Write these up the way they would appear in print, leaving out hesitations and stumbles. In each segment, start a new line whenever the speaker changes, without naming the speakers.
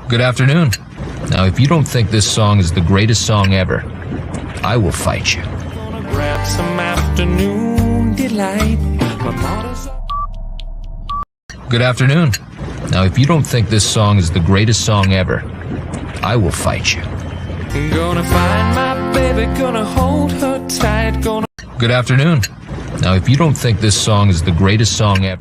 Good afternoon. Now, if you don't think this song is the greatest song ever, I will fight you.
Gonna grab some afternoon delight.
Good afternoon. Now, if you don't think this song is the greatest song ever, I will fight you.
Gonna find my baby, gonna hold her tight, gonna...
Good afternoon. Now, if you don't think this song is the greatest song ever...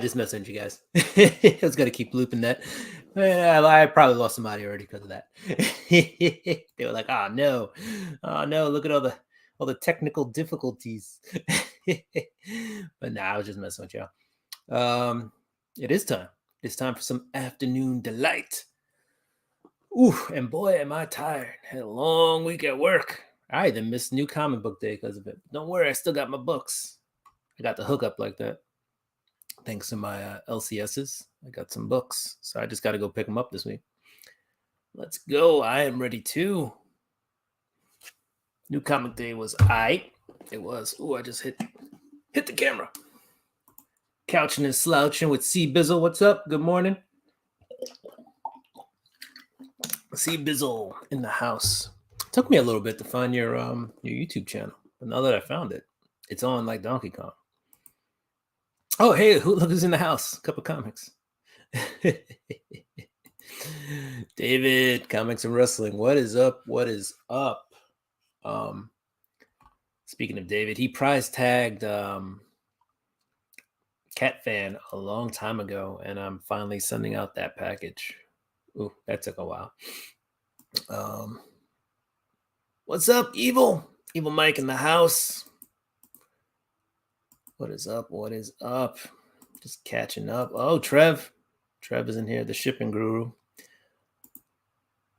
Just messing with you guys. I was gonna keep looping that. I probably lost somebody already because of that. They were like, "Oh no, look at all the technical difficulties." But nah, I was just messing with y'all. It is time. It's time for some afternoon delight. Ooh, and boy, am I tired. Had a long week at work. I even missed new comic book day because of it. Don't worry, I still got my books. I got the hookup like that. Thanks to my LCSs, I got some books. So I just got to go pick them up this week. Let's go. I am ready too. New comic day was It was. Ooh, I just hit the camera. Couching and slouching with C Bizzle. What's up? Good morning. C Bizzle in the house. Took me a little bit to find your YouTube channel, but now that I found it, it's on like Donkey Kong. Oh, hey, look who's in the house. Cup of Comics. David, Comics and Wrestling. What is up? What is up? Speaking of David, he prize tagged Cat Fan a long time ago, and I'm finally sending out that package. Ooh, that took a while. What's up, Evil? Evil Mike in the house. What is up? What is up? Just catching up. Oh, Trev. Trev is in here, the shipping guru.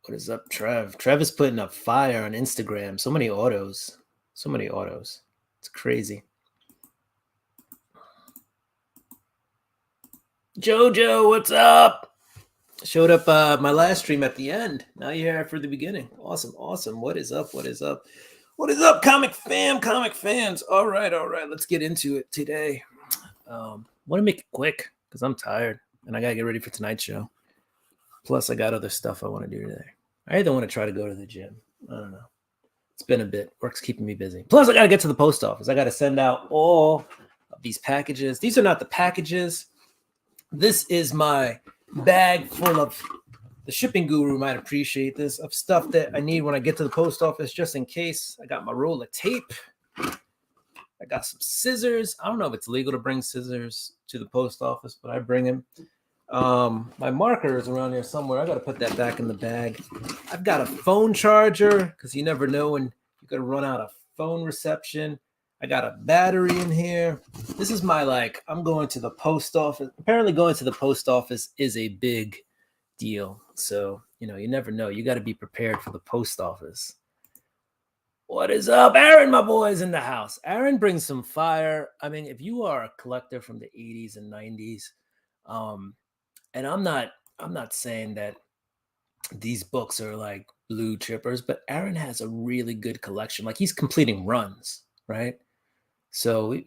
What is up, Trev? Trev is putting up fire on Instagram. So many autos. So many autos. It's crazy. Jojo, what's up? Showed up my last stream at the end. Now you're here for the beginning. Awesome, awesome. What is up? What is up? What is up, comic fans? All right. Let's get into it today. Want to make it quick because I'm tired and I got to get ready for tonight's show. Plus, I got other stuff I want to do today. I either want to try to go to the gym. I don't know. It's been a bit. Work's keeping me busy. Plus, I got to get to the post office. I got to send out all of these packages. These are not the packages. This is my bag full of, the shipping guru might appreciate this, of stuff that I need when I get to the post office, just in case. I got my roll of tape. I got some scissors. I don't know if it's legal to bring scissors to the post office, but I bring them. My marker is around here somewhere. I got to put that back in the bag. I've got a phone charger because you never know when you're going to run out of phone reception. I got a battery in here. This is my, I'm going to the post office. Apparently going to the post office is a big deal. So, you never know. You got to be prepared for the post office. What is up? Aaron, my boy, is in the house. Aaron brings some fire. I mean, if you are a collector from the 80s and 90s, and I'm not saying that these books are like blue chippers, but Aaron has a really good collection. Like, he's completing runs, right? So,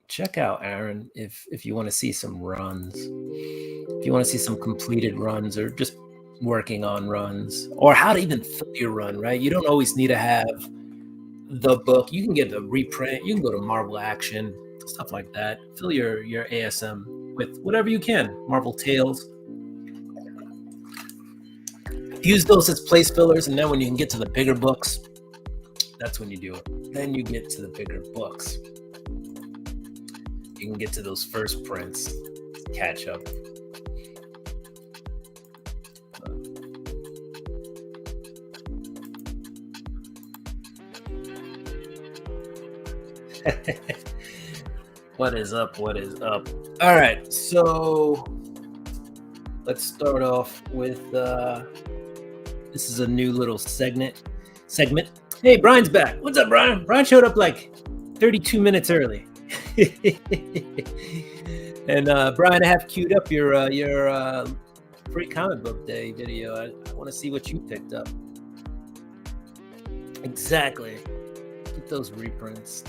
check out Aaron if you want to see some runs, if you want to see some completed runs or just working on runs, or how to even fill your run, right? You don't always need to have the book. You can get a reprint. You can go to Marvel Action, stuff like that. Fill your ASM with whatever you can. Marvel Tales. Use those as place fillers, and then when you can get to the bigger books, that's when you do it. Then you get to the bigger books. You can get to those first prints, catch up. What is up? What is up? All right, so let's start off with this is a new little segment. Hey, Brian's back. What's up, Brian? Brian showed up like 32 minutes early. And Brian, I have queued up your free comic book day video. I want to see what you picked up. Exactly. Get those reprints.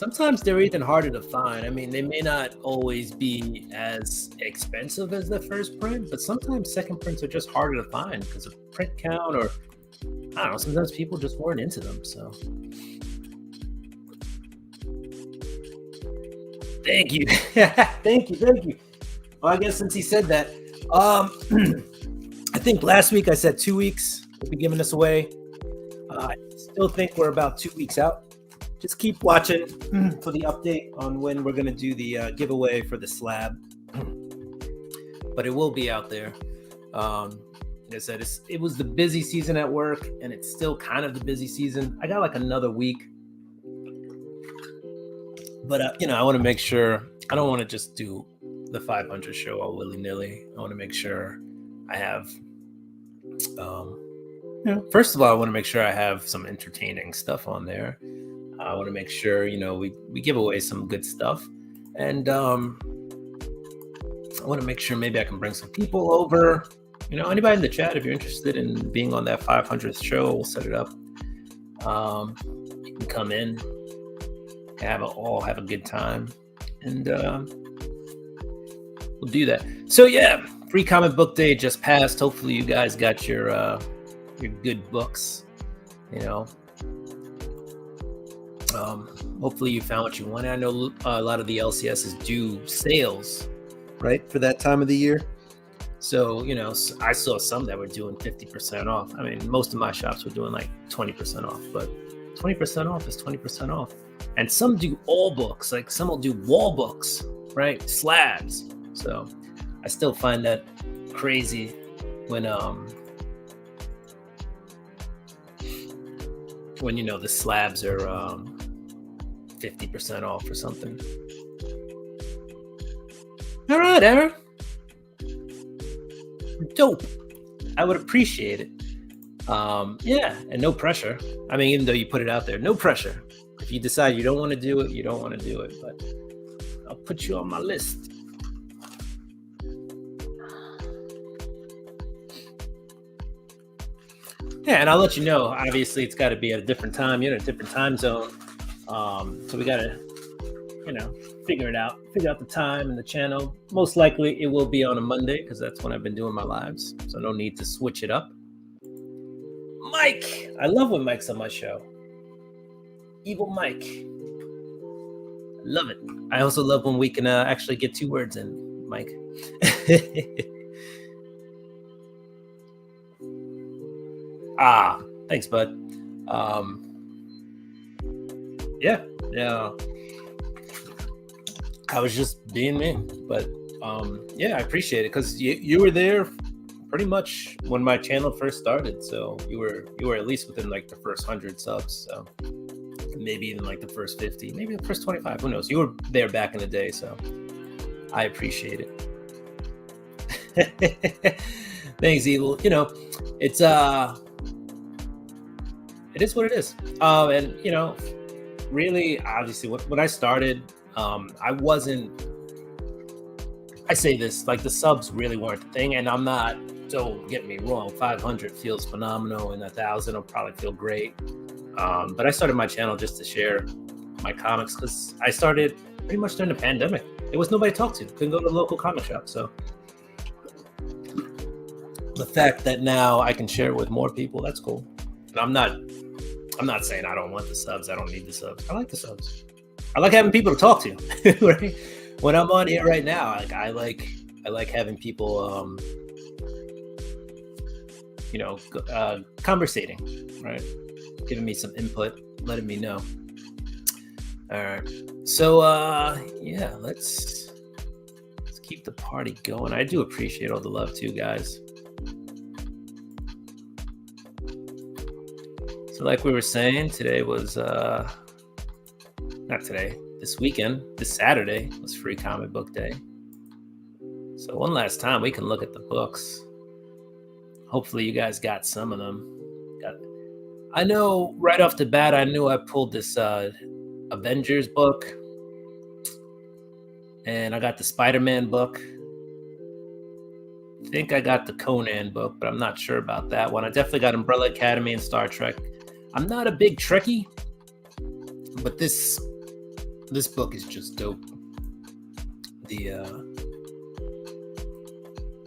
Sometimes they're even harder to find. I mean, they may not always be as expensive as the first print, but sometimes second prints are just harder to find because of print count, or I don't know, sometimes people just weren't into them. So thank you. Thank you. Well, I guess since he said that, I think last week I said 2 weeks we'll be giving this away. I still think we're about 2 weeks out. Just keep watching for the update on when we're going to do the giveaway for the slab. But it will be out there. Like I said, it was the busy season at work, and it's still kind of the busy season. I got like another week. But, I want to make sure, I don't want to just do the 500 show all willy-nilly. I want to make sure I have, first of all, I want to make sure I have some entertaining stuff on there. I want to make sure, we give away some good stuff. And I want to make sure maybe I can bring some people over. Anybody in the chat, if you're interested in being on that 500th show, we'll set it up. You can come in, have a good time, and we'll do that. So yeah, Free Comic Book Day just passed. Hopefully you guys got your good books. Hopefully you found what you wanted. I know a lot of the LCSs do sales, right, for that time of the year. So, I saw some that were doing 50% off. I mean, most of my shops were doing like 20% off, but 20% off is 20% off. And some do all books, like some will do wall books, right? Slabs. So I still find that crazy when the slabs are 50% off or something. All right, Aaron. Dope. I would appreciate it. Yeah, and no pressure. I mean, even though you put it out there, no pressure. If you decide you don't want to do it, you don't want to do it. But I'll put you on my list. Yeah, and I'll let you know. Obviously, it's got to be at a different time. You're in a different time zone. So we got to, figure it out. Figure out the time and the channel. Most likely, it will be on a Monday because that's when I've been doing my lives. So no need to switch it up. Mike! I love when Mike's on my show. Evil Mike. I love it. I also love when we can actually get 2 words in, Mike. Thanks, bud. Yeah. I was just being me, but yeah, I appreciate it because you were there pretty much when my channel first started. So you were at least within like the first 100 subs. So maybe even like the first 50, maybe the first 25. Who knows? You were there back in the day, so I appreciate it. Thanks, Evil. It's it is what it is. And really, obviously, when I started, I say this, like the subs really weren't the thing, and I'm not, don't get me wrong, 500 feels phenomenal, and 1,000 will probably feel great. But I started my channel just to share my comics because I started pretty much during the pandemic. There was nobody to talk to. Couldn't go to the local comic shop. So the fact that now I can share it with more people, that's cool. And I'm not saying I don't want the subs. I don't need the subs. I like the subs. I like having people to talk to. Right? When I'm on here right now, I like having people, conversating, right? Giving me some input, letting me know. All right. So, yeah, let's keep the party going. I do appreciate all the love too, guys. So like we were saying, today was, not today, this weekend, this Saturday was Free Comic Book Day. So one last time we can look at the books. Hopefully you guys got some of them. I know right off the bat, I knew I pulled this Avengers book. And I got the Spider-Man book. I think I got the Conan book, but I'm not sure about that one. I definitely got Umbrella Academy and Star Trek. I'm not a big Trekkie, but this This book is just dope. The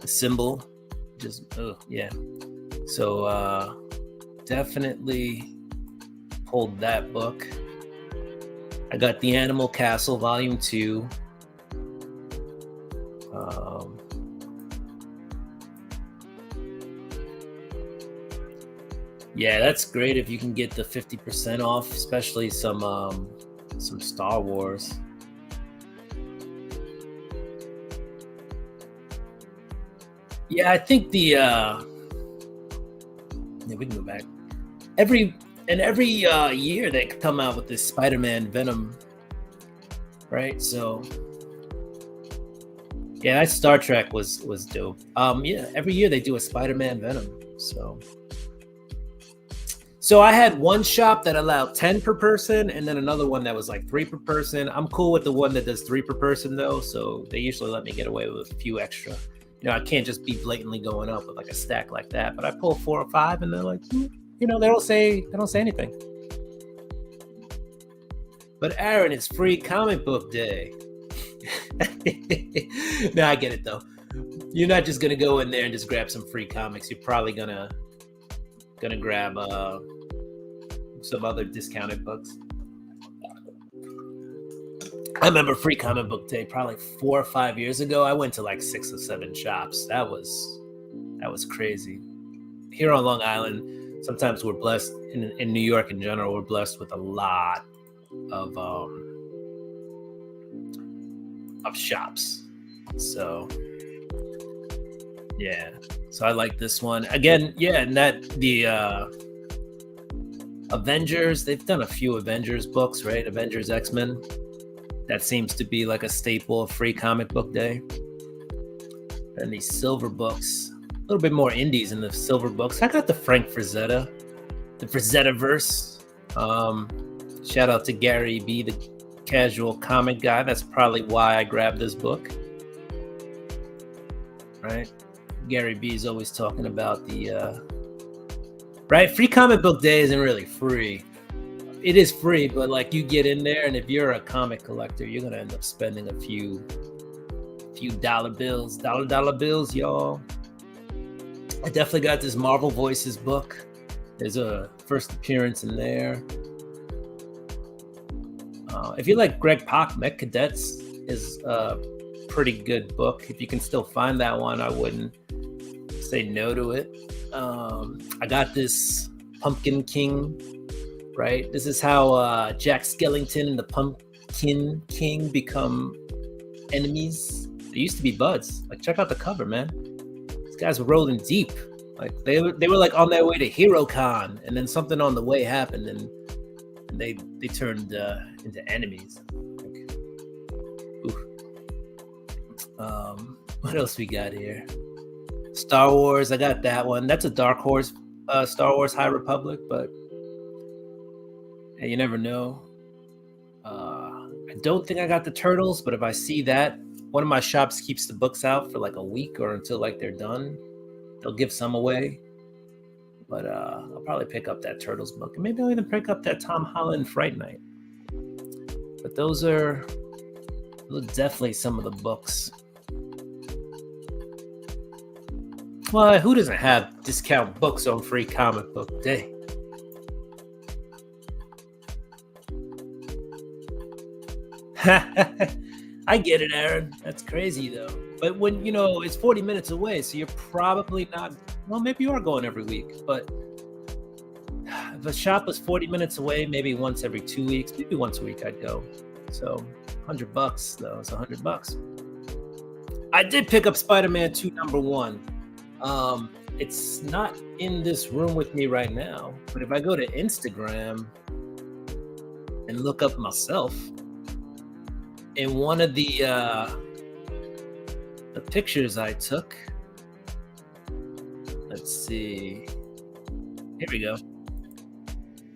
symbol, just yeah. So definitely pulled that book. I got The Animal Castle, Volume 2. Yeah, that's great if you can get the 50% off, especially some Star Wars. Yeah, I think yeah, we can go back. Every year they come out with this Spider-Man Venom, right? So yeah, that Star Trek was dope. Yeah, every year they do a Spider-Man Venom. So I had one shop that allowed 10 per person, and then another one that was like 3 per person. I'm cool with the one that does 3 per person though, so they usually let me get away with a few extra. You know, I can't just be blatantly going up with like a stack like that. But I pull 4 or 5, and they're like, you know, they don't say anything. But Aaron, it's free comic book day. No, I get it though. You're not just gonna go in there and just grab some free comics. You're probably gonna grab some other discounted books. I remember free comic book day probably 4 or 5 years ago. I went to like 6 or 7 shops. That was crazy. Here on Long Island, sometimes we're blessed. In New York in general, we're blessed with a lot of shops. So yeah. So I like this one. Again, yeah, and that the Avengers, they've done a few Avengers books, right? Avengers X-Men. That seems to be like a staple of free comic book day. And these silver books, a little bit more indies in the silver books. I got the Frank Frazetta, the Frazetta-verse. Shout out to Gary B, the casual comic guy. That's probably why I grabbed this book. Right? Gary B is always talking about the right, free comic book day isn't really free. It is free, but like you get in there, and if you're a comic collector, you're gonna end up spending a few dollar bills, y'all. I definitely got this Marvel Voices book. There's a first appearance in there. If you like Greg Pak, Mech Cadets is a pretty good book. If you can still find that one, I wouldn't say no to it. I got this Pumpkin King, right? This is how Jack Skellington and the Pumpkin King become enemies. They used to be buds. Like, check out the cover, man. These guys were rolling deep. Like they were like on their way to HeroCon, and then something on the way happened, and they turned into enemies. Like, what else we got here? Star Wars, I got that one. That's a Dark Horse, Star Wars High Republic, but hey, you never know. I don't think I got the Turtles, but if I see that, one of my shops keeps the books out for like a week or until like they're done. They'll give some away. But I'll probably pick up that Turtles book. And maybe I'll even pick up that Tom Holland Fright Night. But those are definitely some of the books. Well, who doesn't have discount books on free comic book day? I get it, Aaron. That's crazy, though. But when, it's 40 minutes away, so you're probably not... Well, maybe you are going every week, but if a shop was 40 minutes away, maybe once every 2 weeks, maybe once a week I'd go. So $100, though. It's $100. I did pick up Spider-Man 2 #1. It's not in this room with me right now, but if I go to Instagram and look up myself, in one of the pictures I took, let's see, here we go.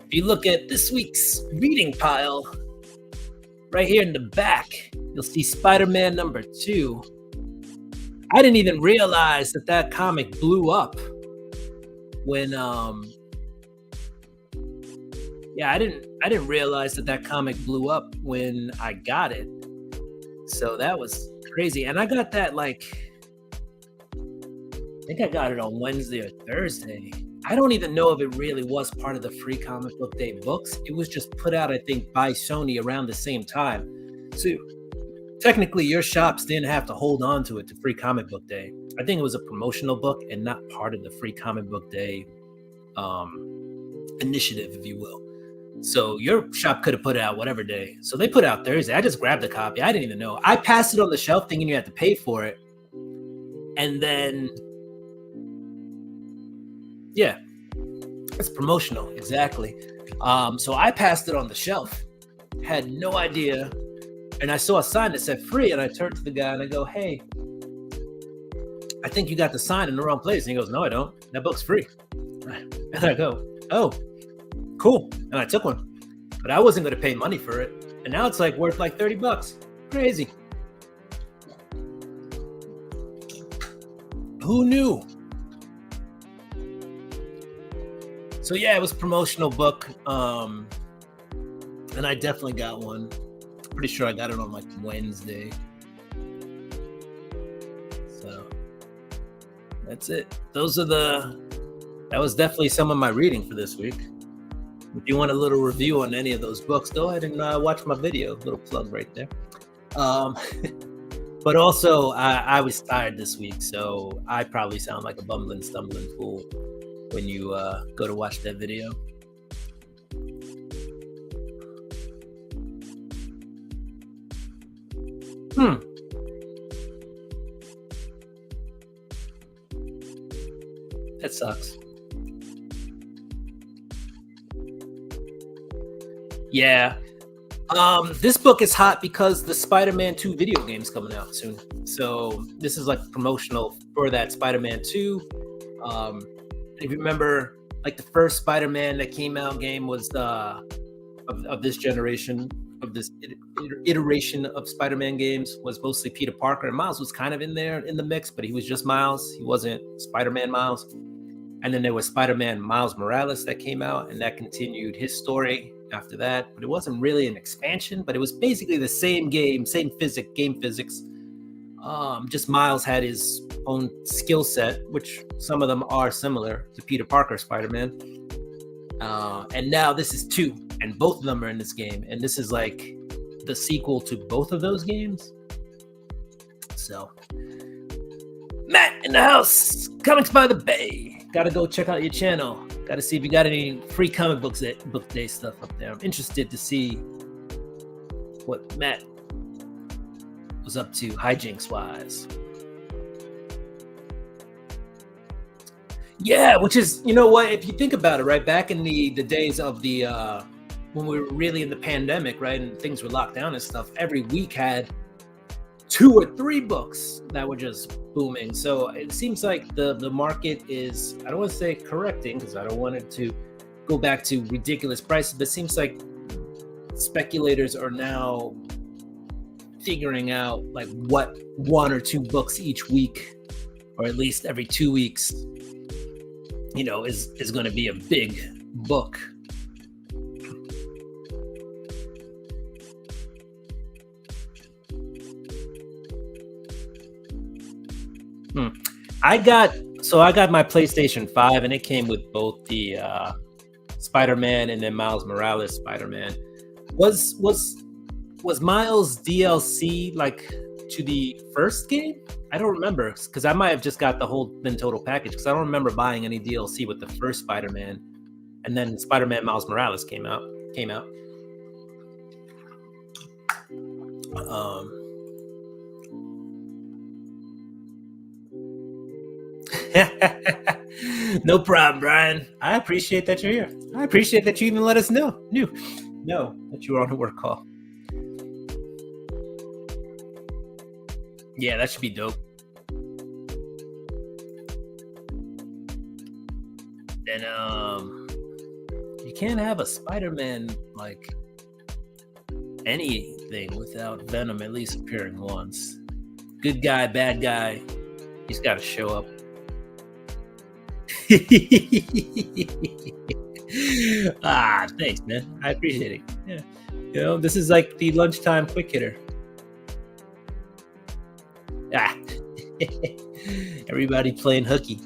If you look at this week's reading pile, right here in the back, you'll see Spider-Man #2. I didn't even realize that comic blew up when Yeah, I didn't realize that comic blew up when I got it. So that was crazy. And I got that like I think I got it on Wednesday or Thursday. I don't even know if it really was part of the free comic book day books. It was just put out, I think, by Sony around the same time. So technically your shops didn't have to hold on to it to free comic book day. I think it was a promotional book and not part of the free comic book day initiative, if you will. So your shop could have put it out whatever day. So they put it out Thursday. I just grabbed a copy. I didn't even know. I passed it on the shelf thinking you had to pay for it. And then, yeah, it's promotional. Exactly. So I passed it on the shelf, had no idea. And I saw a sign that said free. And I turned to the guy and I go, hey, I think you got the sign in the wrong place. And he goes, no, I don't. That book's free. And I go, oh, cool. And I took one, but I wasn't going to pay money for it. And now it's like worth like $30. Crazy. Who knew? So yeah, it was a promotional book. And I definitely got one. Pretty sure I got it on like Wednesday. So that's it. That was definitely some of my reading for this week. If you want a little review on any of those books, go ahead and watch my video. Little plug right there. But also, I was tired this week, so I probably sound like a bumbling, stumbling fool when you go to watch that video. That sucks. Yeah. This book is hot because the Spider-Man 2 video game's coming out soon. So this is like promotional for that Spider-Man 2. If you remember, like the first Spider-Man that came out game was of this generation, of this iteration of Spider-Man games was mostly Peter Parker, and Miles was kind of in there in the mix, but he was just Miles. He wasn't Spider-Man Miles. And then there was Spider-Man Miles Morales that came out, and that continued his story after that. But it wasn't really an expansion, but it was basically the same game, same game physics. Just Miles had his own skill set, which some of them are similar to Peter Parker Spider-Man. And now this is 2, and both of them are in this game. And this is like the sequel to both of those games. So, Matt in the house, Comics by the Bay. Gotta go check out your channel. Gotta see if you got any free comic book day stuff up there. I'm interested to see what Matt was up to hijinks wise. Yeah, which is, you know what, if you think about it, right, back in the days of the when we were really in the pandemic, right, and things were locked down and stuff, every week had 2 or 3 books that were just booming. So it seems like the market is, I don't want to say correcting, because I don't want it to go back to ridiculous prices, but it seems like speculators are now figuring out like what 1 or 2 books each week, or at least every 2 weeks, you know, is going to be a big book. I got my PlayStation 5, and it came with both the Spider-Man and then Miles Morales Spider-Man. Was Miles DLC like to the first game? I don't remember, because I might have just got the whole total package, because I don't remember buying any DLC with the first Spider-Man, and then Spider-Man Miles Morales came out. No problem, Brian. I appreciate that you're here. I appreciate that you even let us know that you were on a work call. Yeah, that should be dope. Then you can't have a Spider-Man like anything without Venom at least appearing once. Good guy, bad guy, he's got to show up. Thanks, man. I appreciate it. Yeah. This is like the lunchtime quick hitter. Ah. Everybody playing hooky.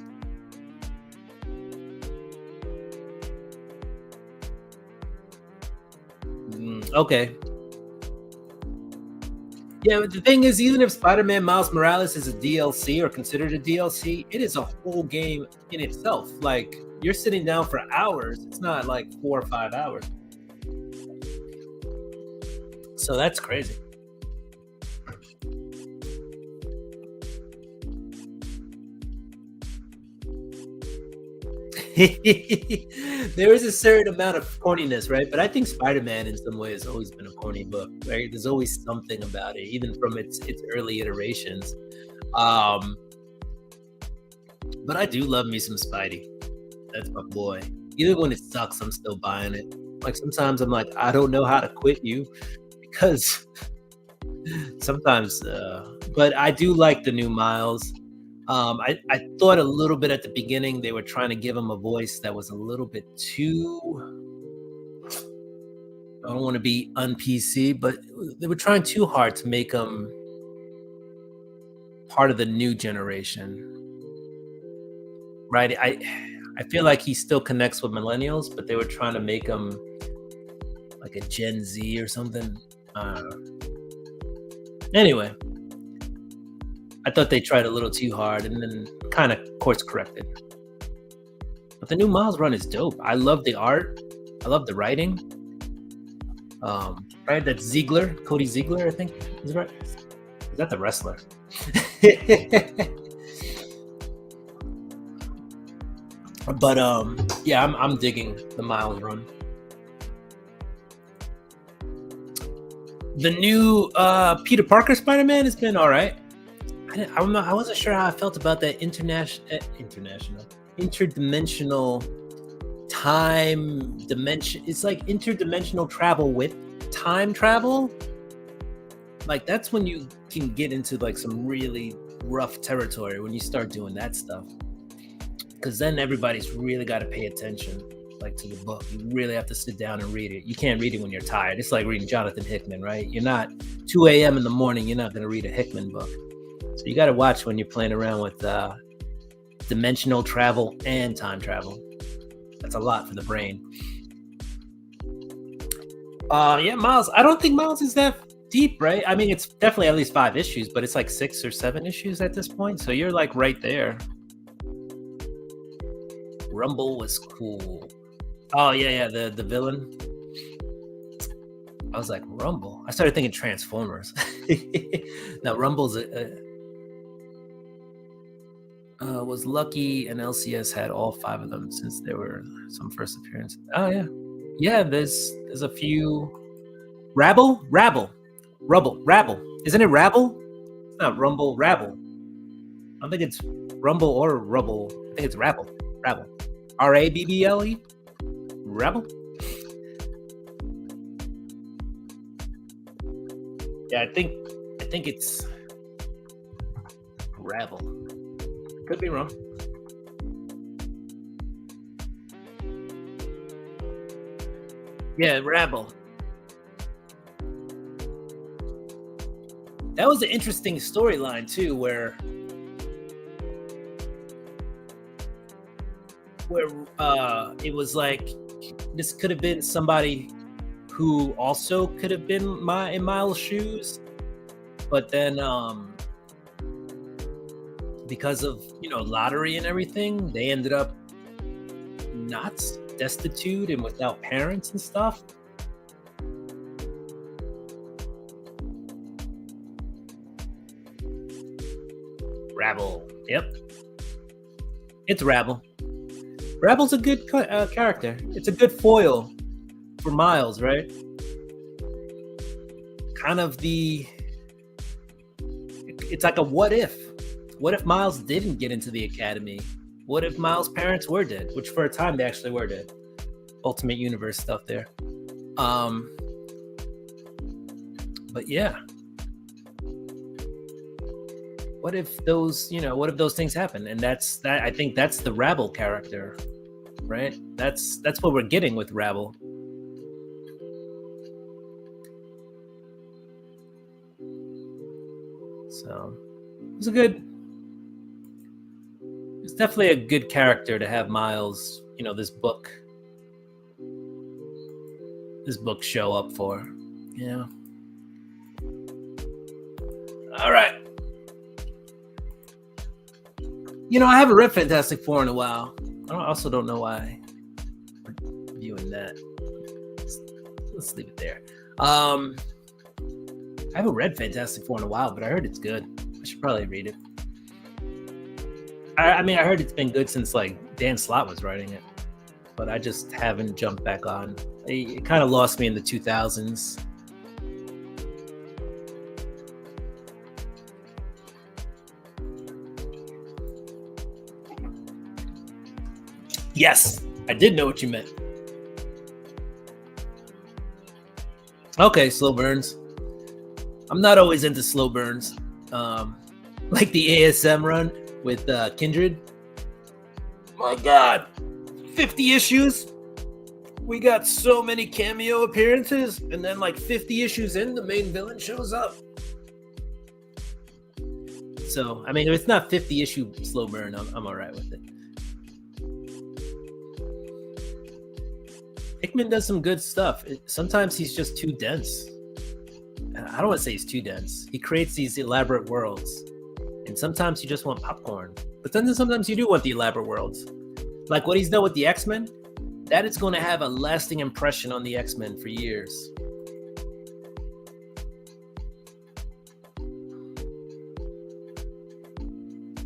Okay. Yeah, but the thing is, even if Spider-Man Miles Morales is a DLC or considered a DLC, it is a whole game in itself. Like, you're sitting down for hours. It's not like 4 or 5 hours. So that's crazy. There is a certain amount of corniness, right? But I think Spider-Man in some way has always been a corny book, right? There's always something about it, even from its early iterations. Um, but I do love me some Spidey. That's my boy. Even when it sucks, I'm still buying it. Like sometimes I'm like, I don't know how to quit you because sometimes, but I do like the new Miles. I thought a little bit at the beginning they were trying to give him a voice that was a little bit too. I don't want to be un-PC, but they were trying too hard to make him part of the new generation, right? I feel like he still connects with millennials, but they were trying to make him like a Gen Z or something. Anyway. I thought they tried a little too hard and then kind of course corrected. But the new Miles run is dope. I love the art. I love the writing. Right? That's Ziegler, Cody Ziegler, I think. Is right? Is that the wrestler? But yeah, I'm digging the Miles run. The new Peter Parker Spider-Man has been all right. I wasn't sure how I felt about that interdimensional time dimension. It's like interdimensional travel with time travel. Like that's when you can get into like some really rough territory when you start doing that stuff. Because then everybody's really got to pay attention, like to the book. You really have to sit down and read it. You can't read it when you're tired. It's like reading Jonathan Hickman, right? You're not 2 a.m. in the morning. You're not going to read a Hickman book. So you got to watch when you're playing around with dimensional travel and time travel. That's a lot for the brain. Yeah, Miles. I don't think Miles is that deep, right? I mean, it's definitely at least 5 issues, but it's like 6 or 7 issues at this point. So you're like right there. Rumble was cool. Oh, yeah, the villain. I was like, Rumble? I started thinking Transformers. Now, Rumble's was Lucky and LCS had all 5 of them since there were some first appearances. Oh yeah, yeah. There's a few. Rabble. Isn't it Rabble? It's not Rumble. Rabble. I don't think it's Rumble or Rubble. I think it's Rabble. RABBLE. Rabble. Yeah, I think it's Rabble. Could be wrong. Yeah, Rabble. That was an interesting storyline too, where it was like this could have been somebody who also could have been in Miles' shoes, but then because of lottery and everything, they ended up not destitute and without parents and stuff. Rabble. Yep, it's Rabble. Rabble's a good character. It's a good foil for Miles, right? Kind of it's like a what if. What if Miles didn't get into the academy? What if Miles' parents were dead? Which for a time they actually were dead. Ultimate Universe stuff there. But yeah. What if those things happen? And I think that's the Rabble character. right? That's what we're getting with Rabble. So it's definitely a good character to have Miles, this book show up for. Yeah. All right. I haven't read Fantastic Four in a while. I also don't know why I'm viewing that. Let's leave it there. I haven't read Fantastic Four in a while, but I heard it's good. I should probably read it. I heard it's been good since like Dan Slott was writing it, but I just haven't jumped back on. It kind of lost me in the 2000s. Yes, I did know what you meant. Okay, slow burns. I'm not always into slow burns. Like the ASM run with Kindred. My God, 50 issues. We got so many cameo appearances, and then like 50 issues in, the main villain shows up. So, if it's not 50 issue slow burn, I'm all right with it. Hickman does some good stuff. Sometimes he's just too dense. I don't want to say he's too dense. He creates these elaborate worlds. And sometimes you just want popcorn. But then sometimes you do want the elaborate worlds. Like what he's done with the X-Men. That is going to have a lasting impression on the X-Men for years.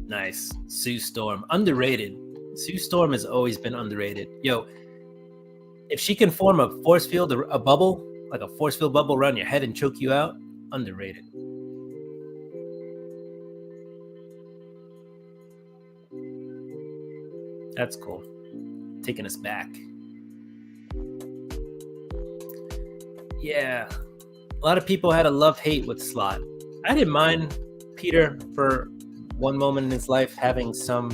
Nice. Sue Storm. Underrated. Sue Storm has always been underrated. Yo, if she can form a force field, a bubble, like a force field bubble around your head and choke you out, underrated. That's cool. Taking us back. Yeah. A lot of people had a love-hate with Slott. I didn't mind Peter for one moment in his life having some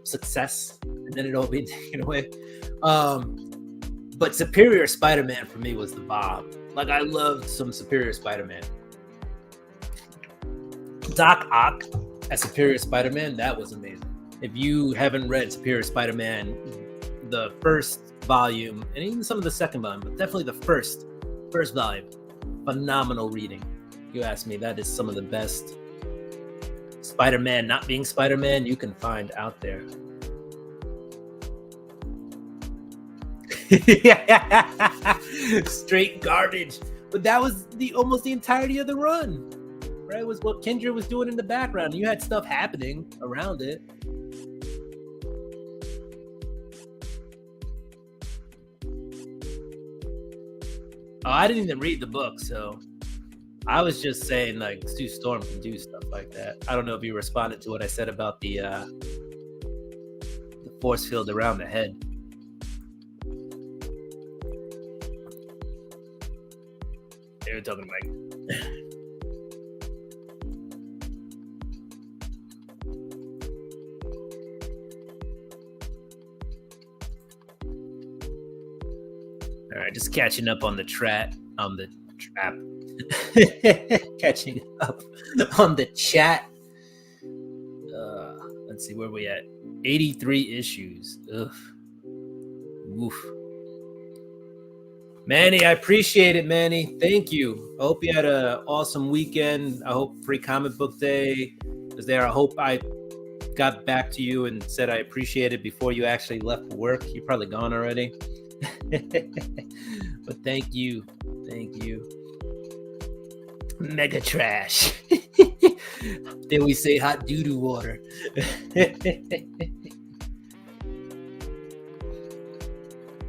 success, and then it all be taken away. But Superior Spider-Man for me was the bomb. Like, I loved some Superior Spider-Man. Doc Ock as Superior Spider-Man, that was amazing. If you haven't read Superior Spider-Man, the first volume, and even some of the second volume, but definitely the first volume, phenomenal reading. You ask me, that is some of the best Spider-Man not being Spider-Man you can find out there. Straight garbage. But that was almost the entirety of the run. Right? It was what Kindred was doing in the background. You had stuff happening around it. Oh, I didn't even read the book, so I was just saying like Sue Storm can do stuff like that. I don't know if you responded to what I said about the force field around the head. They were talking like all right, just catching up on the trap. Catching up on the chat. Let's see, where we at? 83 issues. Ugh. Woof. Manny, I appreciate it, Manny. Thank you. I hope you had an awesome weekend. I hope Free Comic Book Day was there. I hope I got back to you and said I appreciate it before you actually left for work. You're probably gone already. But thank you. Thank you. Mega trash. Then we say hot doo-doo water.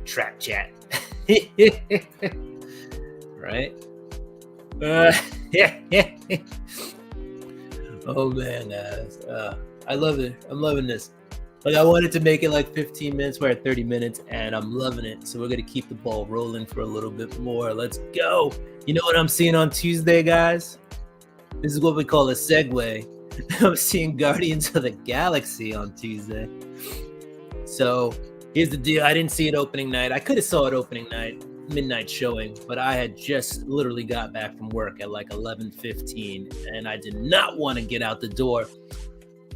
Trap chat. Right? Oh man, I love it. I'm loving this. Like, I wanted to make it like 15 minutes. We're at 30 minutes and I'm loving it. So we're going to keep the ball rolling for a little bit more. Let's go. You know what I'm seeing on Tuesday, guys? This is what we call a segue. I'm seeing Guardians of the Galaxy on Tuesday. So here's the deal. I didn't see it opening night. I could have saw it opening night, midnight showing, but I had just literally got back from work at like 11:15, and I did not want to get out the door.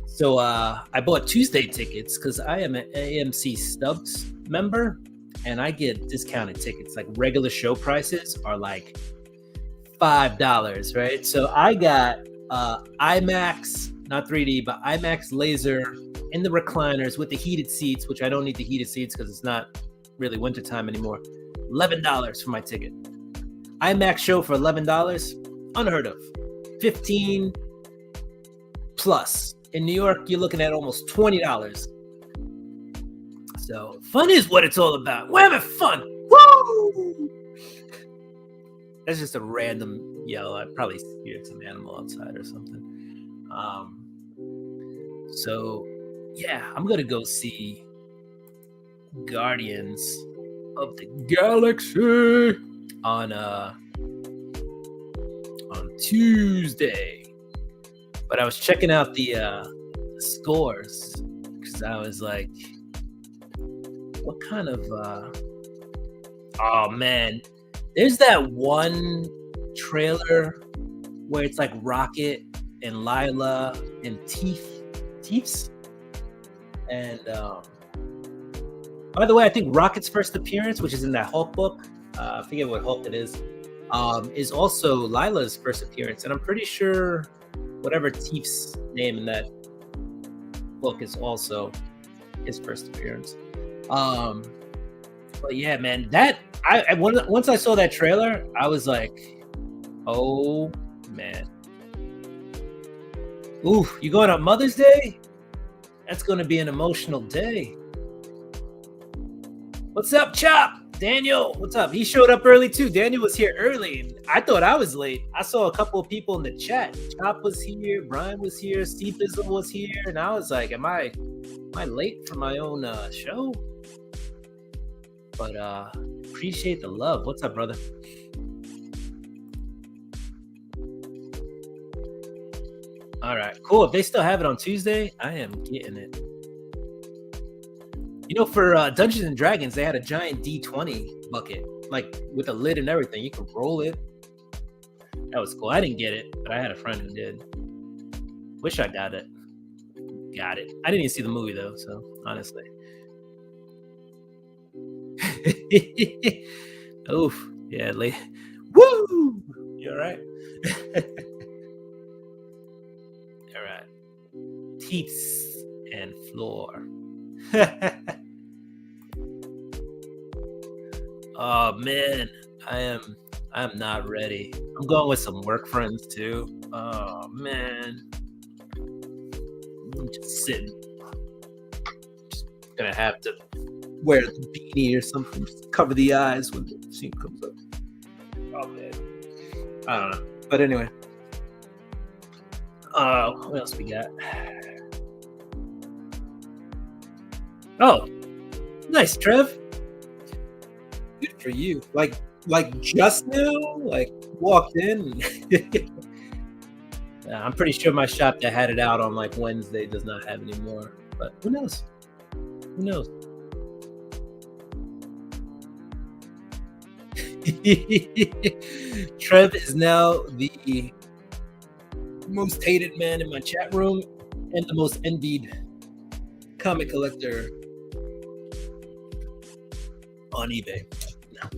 So I bought Tuesday tickets because I am an AMC Stubs member, and I get discounted tickets. Like regular show prices are like $5, right? So I got IMAX, not 3D, but IMAX laser in the recliners with the heated seats, which I don't need the heated seats because it's not really wintertime anymore. $11 for my ticket. IMAX show for $11, unheard of. 15 plus. In New York, you're looking at almost $20. So fun is what it's all about. We're having fun. Woo! That's just a random yell. I probably heard some animal outside or something. So yeah, I'm gonna go see Guardians of the Galaxy on Tuesday. But I was checking out the scores because I was like, what kind of oh man, there's that one trailer where it's like Rocket and Lila and Teefs. And by the way, I think Rocket's first appearance, which is in that Hulk book, I forget what Hulk it is also Lila's first appearance. And I'm pretty sure whatever Teef's name in that book is also his first appearance. But yeah, man, that once I saw that trailer, I was like, oh man. Ooh, you going on Mother's Day? That's going to be an emotional day. What's up, Chop? Daniel, what's up? He showed up early too. Daniel was here early. I thought I was late. I saw a couple of people in the chat. Chop was here, Brian was here, Steve Bizzle was here, and I was like, am I late for my own show? But appreciate the love. What's up, brother? All right, cool. If they still have it on Tuesday, I am getting it. You know, for Dungeons and Dragons, they had a giant D20 bucket, like with a lid and everything. You could roll it. That was cool. I didn't get it, but I had a friend who did. Wish I got it. Got it. I didn't even see the movie though, so honestly. Oof. Yeah, late. Woo! You all right? All right. Teats and floor. Oh man, I'm not ready. I'm going with some work friends too. Oh man, I'm just sitting. Just gonna have to wear the beanie or something, just cover the eyes when the scene comes up. Oh man, I don't know. But anyway, what else we got? Oh, nice, Trev. Good for you. Like just now, like walked in. I'm pretty sure my shop that had it out on like Wednesday does not have any more. But who knows? Who knows? Trev is now the most hated man in my chat room and the most envied comic collector on eBay. No.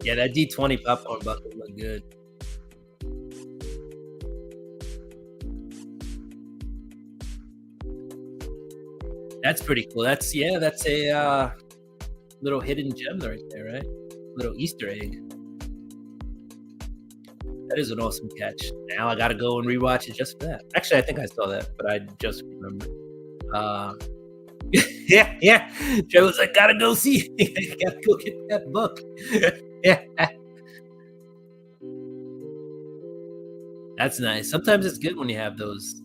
Yeah, that D20 popcorn bucket looked good. That's pretty cool. That's a little hidden gem right there, right? Little Easter egg. That is an awesome catch. Now I gotta go and rewatch it just for that. Actually, I think I saw that, but I just remembered. Yeah. Joe was like, gotta go see it. Gotta go get that book. Yeah. That's nice. Sometimes it's good when you have those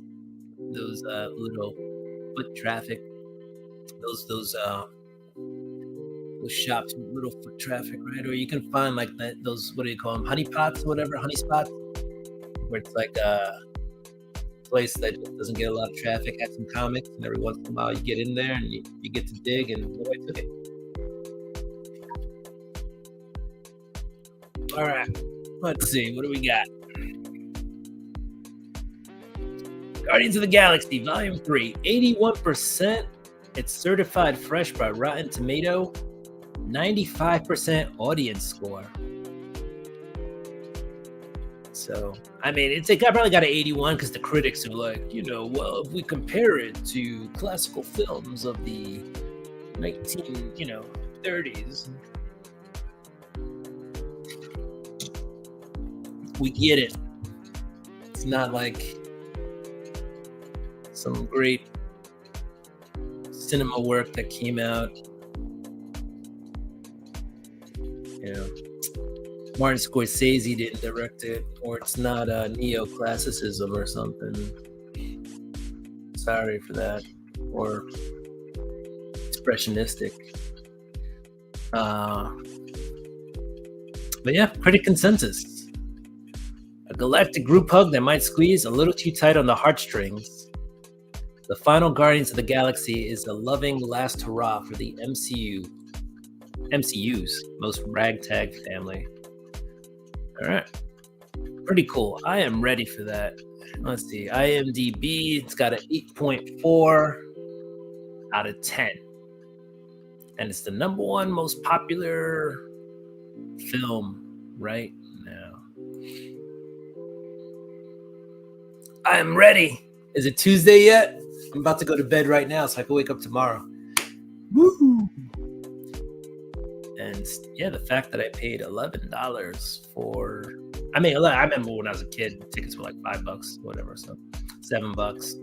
little foot traffic, those those shops with little foot traffic, right? Or you can find like those, what do you call them, honey pots or whatever, honey spots, where it's like a place that just doesn't get a lot of traffic, has some comics, and every once in a while you get in there and you get to dig, and nobody took it. All right, let's see, what do we got? Guardians of the Galaxy Volume 3, 81%. It's certified fresh by Rotten Tomato, 95% audience score. So, I mean, it probably got an 81 because the critics are like, well, if we compare it to classical films of the 30s, we get it. It's not like some great cinema work that came out, Martin Scorsese didn't direct it, or it's not neoclassicism or something. Sorry for that. Or expressionistic. But yeah, critic consensus. A galactic group hug that might squeeze a little too tight on the heartstrings. The final Guardians of the Galaxy is a loving last hurrah for the MCU's most ragtag family. All right. Pretty cool. I am ready for that. Let's see. IMDb, it's got an 8.4 out of 10. And it's the number one most popular film right now. I am ready. Is it Tuesday yet? I'm about to go to bed right now so I can wake up tomorrow. Woo! And yeah, the fact that I paid $11 for, I remember when I was a kid, tickets were like $5, whatever, so $7.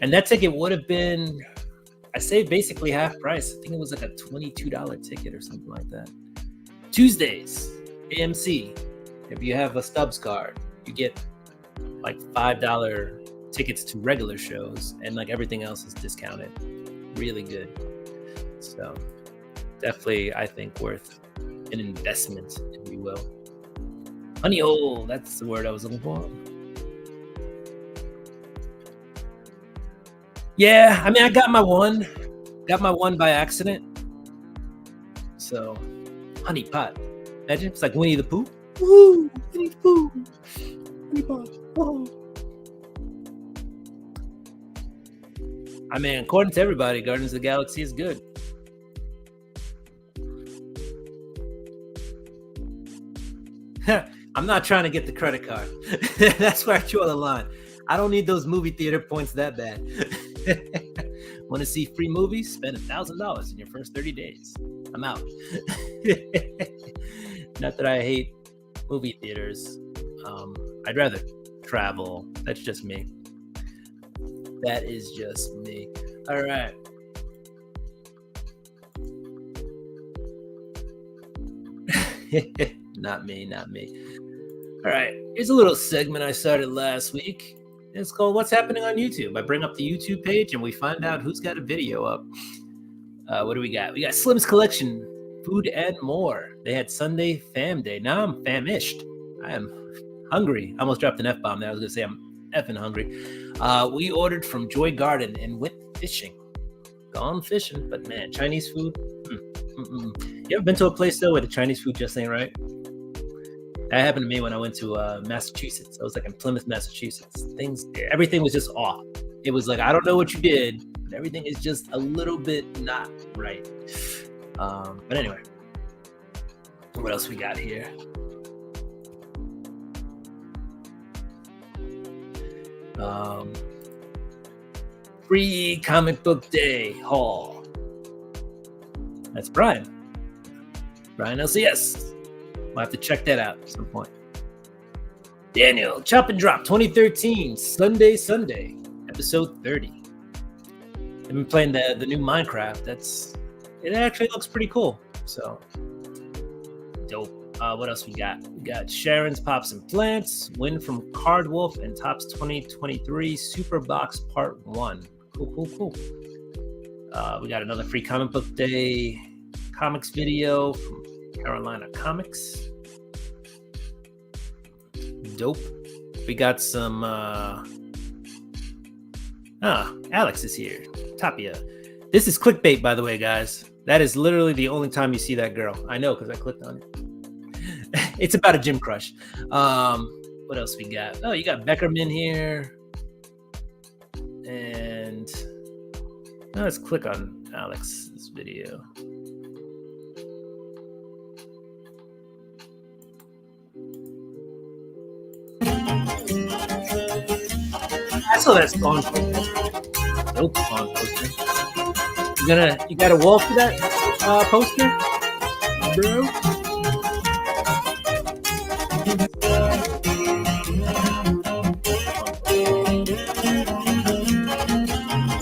And that ticket would have been, I saved basically half price. I think it was like a $22 ticket or something like that. Tuesdays, AMC. If you have a Stubs card, you get like $5 tickets to regular shows, and like everything else is discounted. Really good. So definitely, I think, worth an investment, if you will. Honey hole, that's the word I was looking for. Yeah, I mean, I got my one by accident. So, honey pot. Imagine it's like Winnie the Pooh. Woo! Winnie the Pooh. Honey pot. Whoa. I mean, according to everybody, Guardians of the Galaxy is good. I'm not trying to get the credit card. That's where I draw the line. I don't need those movie theater points that bad. Want to see free movies? Spend $1,000 in your first 30 days. I'm out. Not that I hate movie theaters. I'd rather travel. That's just me. That is just me. All right. Not me. All right. Here's a little segment I started last week. It's called What's Happening on YouTube. I bring up the YouTube page and we find out who's got a video up. What do we got? We got Slim's Collection, Food and More. They had Sunday Fam Day. Now I'm famished. I am hungry. I almost dropped an F-bomb there. I was going to say I'm effing hungry. We ordered from Joy Garden and went fishing. Gone fishing, but man, Chinese food. You ever been to a place though where the Chinese food just ain't right? That happened to me when I went to Massachusetts. I was like in Plymouth, Massachusetts. Everything was just off. It was like, I don't know what you did, but everything is just a little bit not right. But anyway, what else we got here? Free Comic Book Day haul. That's Brian LCS. We'll have to check that out at some point. Daniel, Chop and Drop 2013, Sunday, episode 30. I've been playing the new Minecraft. It actually looks pretty cool. So, dope. What else we got? We got Sharon's Pops and Plants, Win from Cardwolf, and Topps 2023 Super Box Part 1. Cool. We got another free comic book day comics video from Carolina Comics. Dope. We got some Alex is here. Tapia. This is clickbait, by the way, guys. That is literally the only time you see that girl. I know, because I clicked on it. It's about a gym crush. What else we got? Oh, you got Beckerman here. And now let's click on Alex's video. I saw that Spawn poster. Nope, Spawn poster. You got a wall for that poster, bro?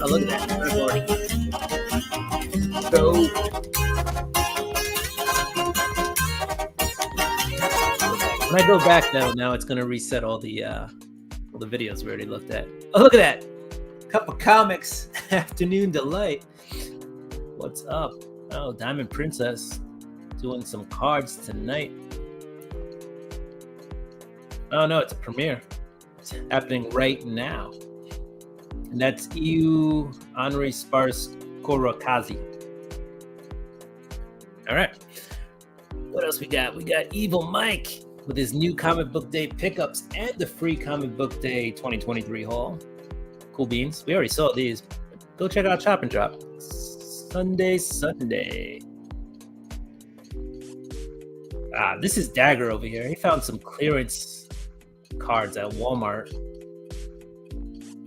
Oh, look at that. So, when I go back now it's gonna reset all the videos we already looked at. Oh, look at that. Cup of Comics Afternoon Delight. What's up? Oh, Diamond Princess doing some cards tonight. Oh no, it's a premiere. It's happening right now. And that's Iu Henri Spars Korokazi. All right. What else we got? We got Evil Mike with his new Comic Book Day pickups and the free Comic Book Day 2023 haul. Cool beans. We already saw these. Go check out Chop and Drop. Sunday. This is Dagger over here. He found some clearance cards at Walmart.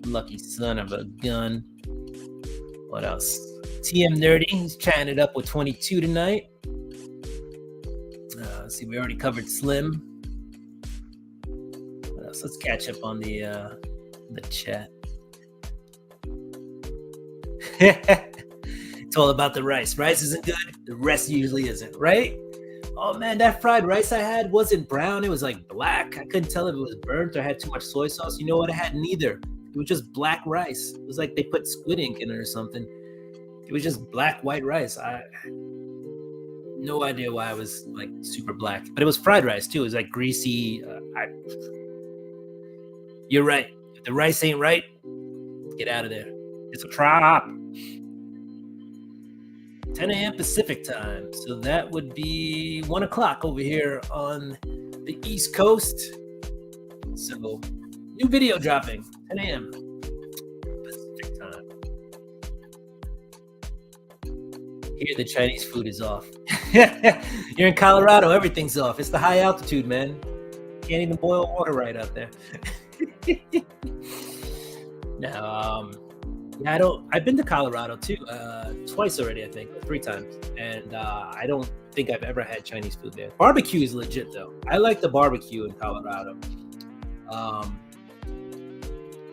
Lucky son of a gun. What else? TM Nerdy. He's chatting it up with 22 tonight. Let's see, we already covered Slim. What else? Let's catch up on the chat. It's all about the rice. Rice isn't good. The rest usually isn't, right? Oh man, that fried rice I had wasn't brown. It was like black. I couldn't tell if it was burnt or had too much soy sauce. You know what? I had neither. It was just black rice. It was like they put squid ink in it or something. It was just black, white rice. No idea why it was like super black, but it was fried rice too. It was like greasy. You're right. If the rice ain't right, get out of there. It's a trap. 10 a.m. Pacific time. So that would be 1 o'clock over here on the East Coast. So new video dropping, 10 a.m. Pacific time. Here the Chinese food is off. You're in Colorado, everything's off. It's the high altitude, man. Can't even boil water right out there. Now, I've been to Colorado too, twice already, I think, 3 times. And I don't think I've ever had Chinese food there. Barbecue is legit though. I like the barbecue in Colorado.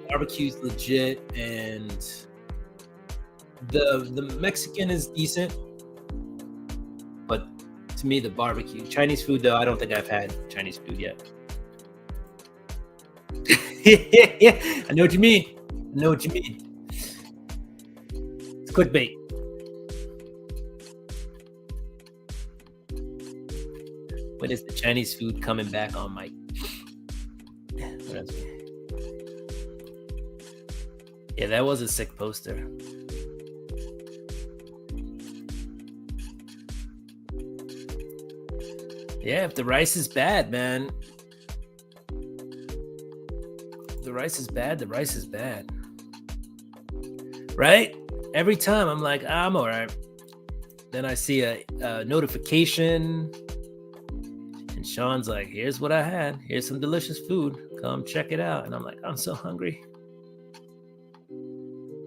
Barbecue's legit, and the Mexican is decent. But to me, the barbecue. Chinese food though, I don't think I've had Chinese food yet. Yeah, I know what you mean. It's clickbait. When is the Chinese food coming back on, Mike? What else? Yeah, that was a sick poster. Yeah, if the rice is bad, man. The rice is bad. Right? Every time I'm like, I'm all right. Then I see a notification. And Sean's like, here's what I had. Here's some delicious food. Come check it out. And I'm like, I'm so hungry.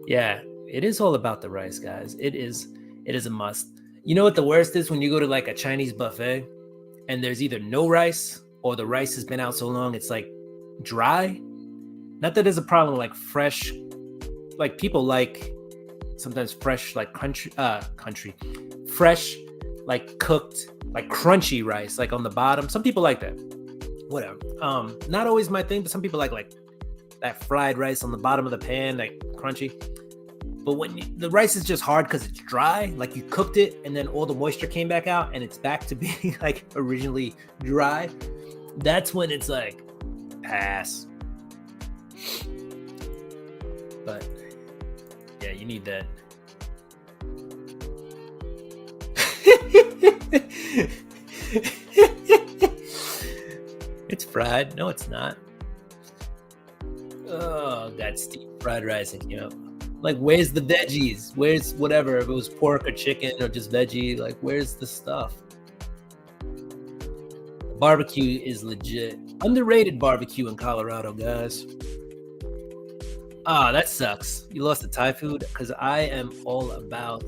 Yeah, it is all about the rice, guys. It is a must. You know what the worst is? When you go to like a Chinese buffet and there's either no rice or the rice has been out so long it's like dry. Not that there's a problem like fresh, like people like sometimes fresh, like fresh, like cooked, like crunchy rice, like on the bottom. Some people like that. Whatever. Not always my thing, but some people like that fried rice on the bottom of the pan, like crunchy. But when the rice is just hard because it's dry, like you cooked it and then all the moisture came back out and it's back to being like originally dry, that's when it's like pass. But yeah, you need that. It's fried. No, it's not. Oh, God, steamed fried rice. You know, like, where's the veggies? Where's whatever? If it was pork or chicken or just veggie, like, where's the stuff? Barbecue is legit. Underrated barbecue in Colorado, guys. Ah, that sucks. You lost the Thai food because I am all about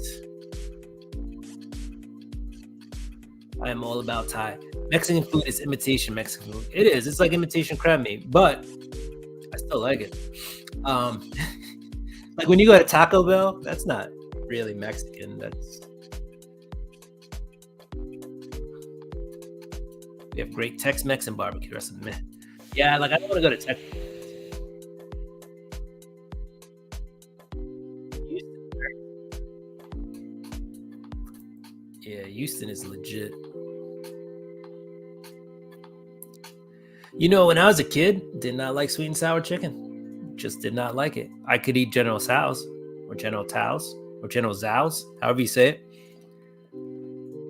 Thai. Mexican food is imitation Mexican food. It is. It's like imitation crab meat, but I still like it. Like when you go to Taco Bell, that's not really Mexican. We have great Tex-Mex and barbecue. That's a myth. Yeah, like I don't want to go to Tex. Yeah, Houston is legit. You know, when I was a kid, did not like sweet and sour chicken. Just did not like it. I could eat General Tso's or General Tao's or General Zhao's, however you say it,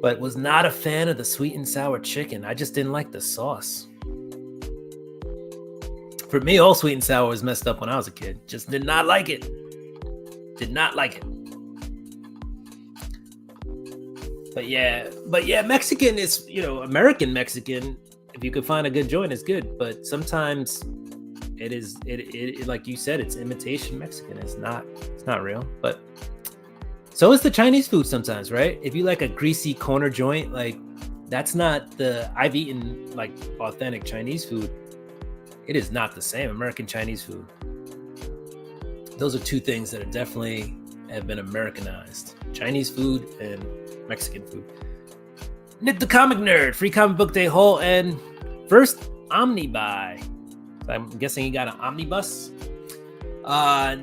but was not a fan of the sweet and sour chicken. I just didn't like the sauce. For me, all sweet and sour was messed up when I was a kid. Just did not like it. Did not like it. But yeah, Mexican is, you know, American Mexican. If you could find a good joint, it's good. But sometimes it is, it like you said, it's imitation Mexican. It's not real. But so is the Chinese food sometimes, right? If you like a greasy corner joint, like that's not I've eaten like authentic Chinese food. It is not the same. American Chinese food. Those are two things that are definitely have been Americanized. Chinese food and Mexican food. Nick the Comic Nerd, Free Comic Book Day haul, and first Omnibuy. I'm guessing he got an omnibus.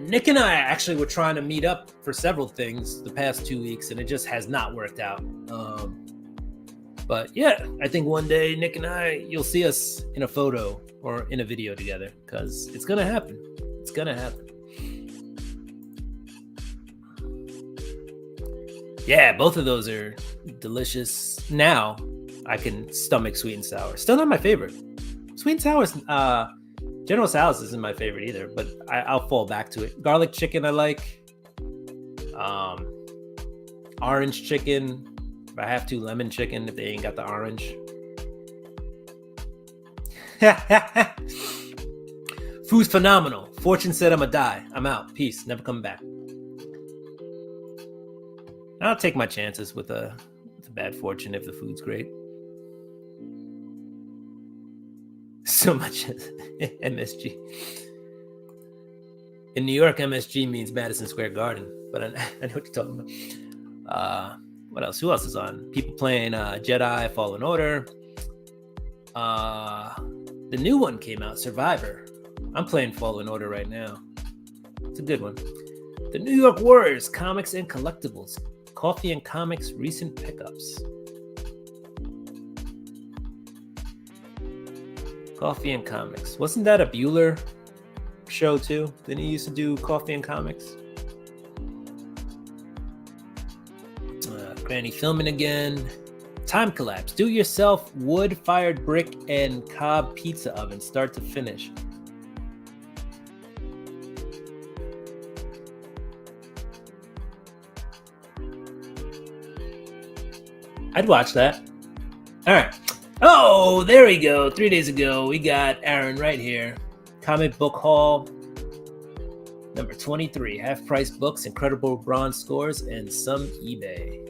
Nick and I actually were trying to meet up for several things the past 2 weeks, and it just has not worked out. But yeah, I think one day Nick and I, you'll see us in a photo or in a video together because it's gonna happen. It's gonna happen. Yeah, both of those are delicious. Now I can stomach sweet and sour. Still not my favorite. Sweet and sour is, General Tso's isn't my favorite either, but I'll fall back to it. Garlic chicken I like. Orange chicken. If I have to, lemon chicken if they ain't got the orange. Food's phenomenal. Fortune said I'ma die. I'm out. Peace. Never coming back. I'll take my chances with a bad fortune if the food's great. So much MSG. In New York, MSG means Madison Square Garden, but I know what you're talking about. What else? Who else is on? People playing Jedi Fallen Order. The new one came out, Survivor. I'm playing Fallen Order right now. It's a good one. The New York Warriors, Comics and Collectibles. Coffee and Comics recent pickups. Coffee and Comics. Wasn't that a Bueller show too? Didn't he used to do Coffee and Comics? Granny filming again. Time collapse. Do yourself wood-fired brick and cob pizza oven, start to finish. I'd watch that. All right. Oh, there we go. 3 days ago, we got Aaron right here. Comic book haul number 23. Half-price books, incredible bronze scores, and some eBay.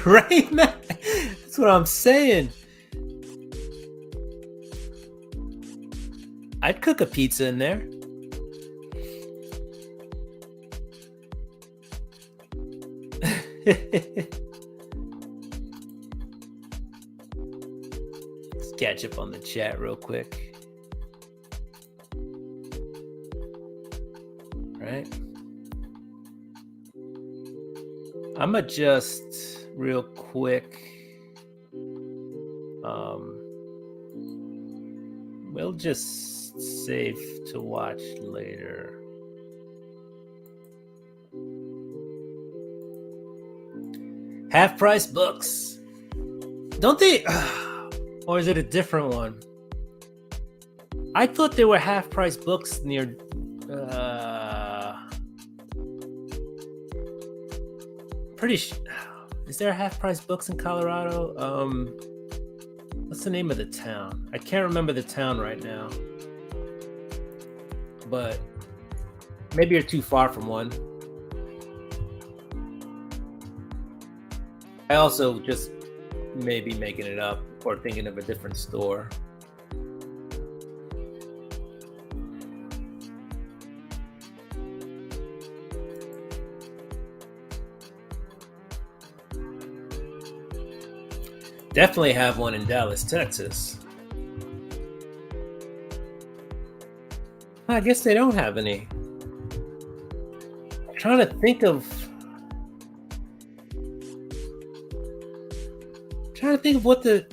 Right, man? That's what I'm saying. I'd cook a pizza in there. catch up on the chat real quick. Right. I'm gonna just real quick. We'll just save to watch later. Half price books. Don't they? Or is it a different one? I thought there were half price books near. Is there half price books in Colorado? What's the name of the town? I can't remember the town right now. But maybe you're too far from one. I also just maybe making it up or thinking of a different store. Definitely have one in Dallas, Texas. I guess they don't have any. I'm trying to think of what the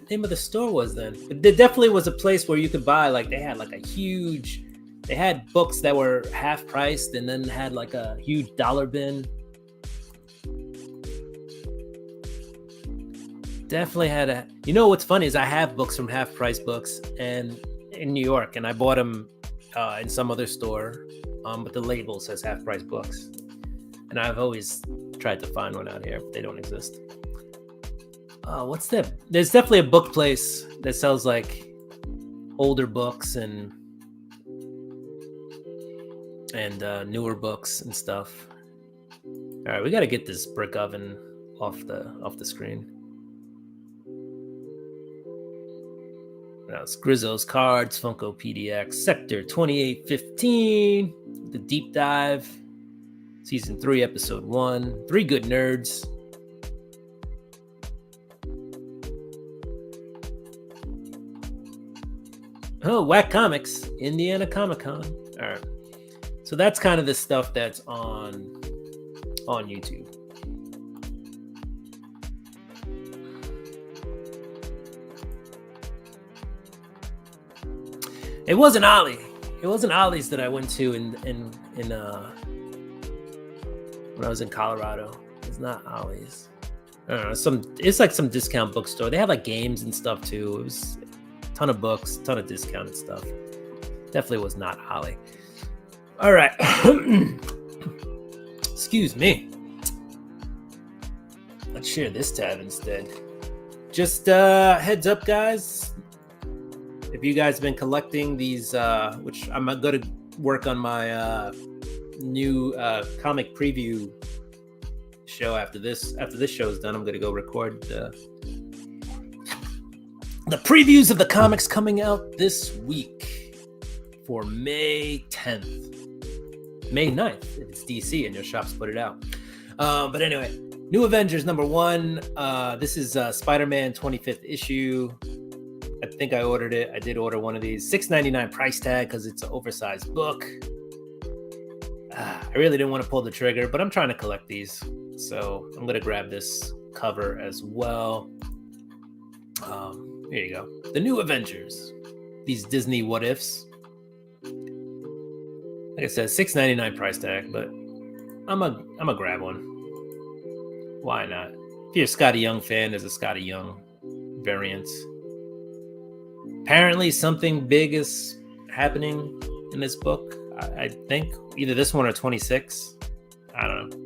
name of the store was then. There definitely was a place where you could buy, like, they had like a huge, they had books that were half priced and then had like a huge dollar bin. Definitely had a, you know what's funny is I have books from Half Price Books and in New York, and I bought them in some other store, but the label says Half Price Books, and I've always tried to find one out here, but they don't exist. What's that? There's definitely a book place that sells like older books and newer books and stuff. All right, we got to get this brick oven off the screen. Now it's Grizzle's Cards, Funko PDX, Sector 2815, the deep dive, season 3, episode 1, 3 good nerds. Oh, Whack Comics, Indiana Comic Con. All right, so that's kind of the stuff that's on YouTube. It wasn't Ollie. It wasn't Ollie's that I went to in when I was in Colorado. It's not Ollie's. I don't know. It's like some discount bookstore. They have like games and stuff too. It was a ton of books, ton of discounted stuff. Definitely was not Ollie. All right. Excuse me. Let's share this tab instead. Just heads up, guys. If you guys have been collecting these, which I'm going to work on my new comic preview show after this show is done, I'm going to go record the previews of the comics coming out this week for May 10th. May 9th, if it's DC and your shops put it out. But anyway, New Avengers #1. This is Spider-Man 25th issue. I think I ordered it. I did order one of these. $6.99 price tag because it's an oversized book. I really didn't want to pull the trigger, but I'm trying to collect these. So I'm going to grab this cover as well. Here you go. The New Avengers. These Disney what ifs. Like I said, $6.99 price tag, but I'm a grab one. Why not? If you're a Scotty Young fan, there's a Scotty Young variant. Apparently something big is happening in this book. I think either this one or 26. I don't know.